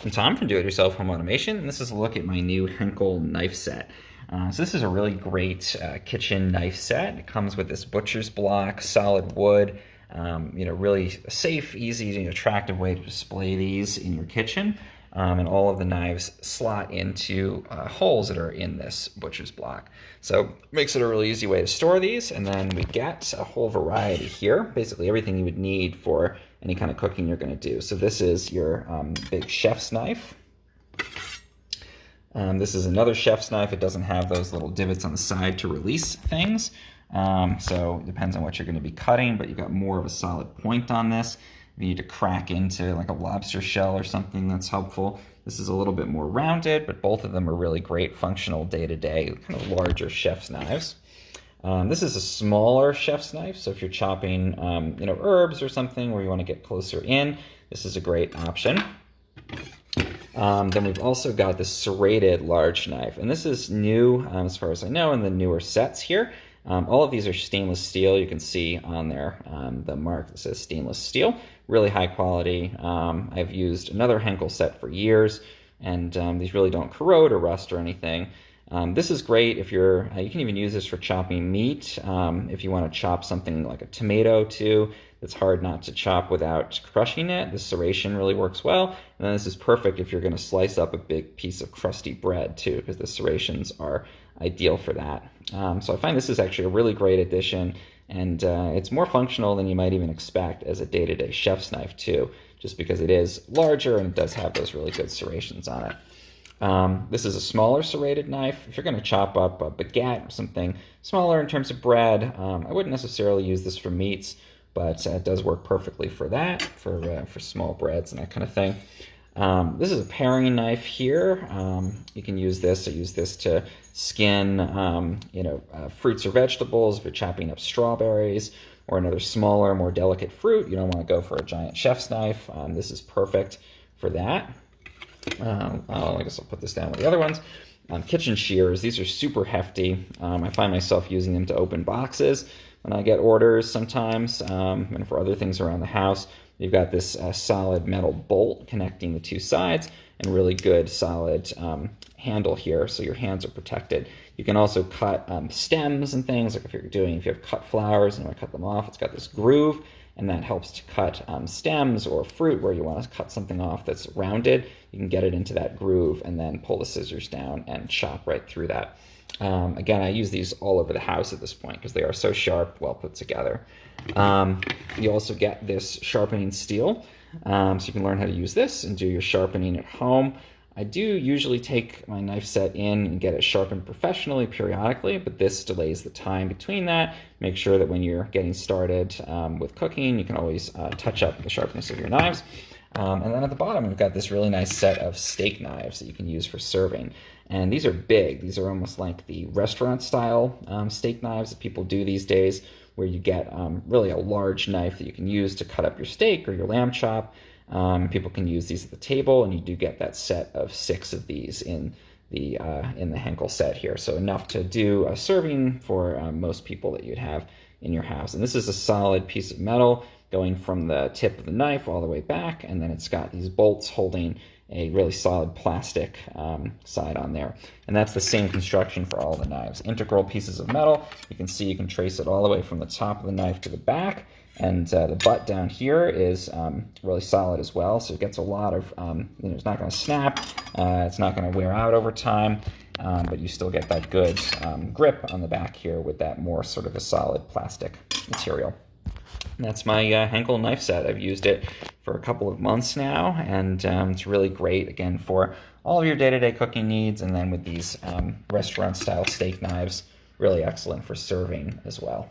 I'm Tom from Do-It-Yourself Home Automation, and this is a look at my new Henkel knife set. So this is a really great kitchen knife set. It comes with this butcher's block, solid wood, really safe, easy, and attractive way to display these in your kitchen. And all of the knives slot into holes that are in this butcher's block. So it makes it a really easy way to store these. And then we get a whole variety here, basically everything you would need for any kind of cooking you're going to do. So this is your big chef's knife. This is another chef's knife. It doesn't have those little divots on the side to release things. So it depends on what you're going to be cutting, but you've got more of a solid point on this. If you need to crack into like a lobster shell or something, that's helpful. This is a little bit more rounded, but both of them are really great functional day-to-day, kind of larger chef's knives. This is a smaller chef's knife, so if you're chopping herbs or something where you want to get closer in, this is a great option. Then we've also got this serrated large knife, and this is new as far as I know in the newer sets here. All of these are stainless steel. You can see on there the mark that says stainless steel. Really high quality. I've used another Henkel set for years, and these really don't corrode or rust or anything. This is great if you're, you can even use this for chopping meat. If you want to chop something like a tomato too, it's hard not to chop without crushing it. The serration really works well. And then this is perfect if you're going to slice up a big piece of crusty bread too, because the serrations are ideal for that. So I find this is actually a really great addition, and it's more functional than you might even expect as a day-to-day chef's knife too, just because it is larger and it does have those really good serrations on it. This is a smaller serrated knife. If you're going to chop up a baguette or something smaller in terms of bread, I wouldn't necessarily use this for meats, but it does work perfectly for that, for small breads and that kind of thing. This is a paring knife here. You can use this. I use this to skin, fruits or vegetables. If you're chopping up strawberries or another smaller, more delicate fruit, you don't want to go for a giant chef's knife. This is perfect for that. I guess I'll put this down with the other ones. Kitchen shears, these are super hefty. I find myself using them to open boxes when I get orders sometimes, and for other things around the house. You've got this solid metal bolt connecting the two sides and really good solid handle here, so your hands are protected. You can also cut stems and things, like if you have cut flowers and you want to cut them off, it's got this groove, and that helps to cut stems or fruit where you want to cut something off that's rounded. You can get it into that groove and then pull the scissors down and chop right through that. Again, I use these all over the house at this point because they are so sharp, well put together. You also get this sharpening steel, so you can learn how to use this and do your sharpening at home. I do usually take my knife set in and get it sharpened professionally periodically, but this delays the time between that. Make sure that when you're getting started with cooking, you can always touch up the sharpness of your knives. And then at the bottom, we've got this really nice set of steak knives that you can use for serving. And these are big. These are almost like the restaurant-style steak knives that people do these days, where you get really a large knife that you can use to cut up your steak or your lamb chop. People can use these at the table, and you do get that set of 6 of these in the Henkel set here. So enough to do a serving for most people that you'd have in your house. And this is a solid piece of metal going from the tip of the knife all the way back, and then it's got these bolts holding a really solid plastic side on there. And that's the same construction for all the knives. Integral pieces of metal. You can see you can trace it all the way from the top of the knife to the back, and the butt down here is really solid as well, so it gets a lot of, it's not going to snap, it's not going to wear out over time, but you still get that good grip on the back here with that more sort of a solid plastic material. And that's my Henkel knife set. I've used it for a couple of months now, and it's really great, again, for all of your day-to-day cooking needs, and then with these restaurant-style steak knives, really excellent for serving as well.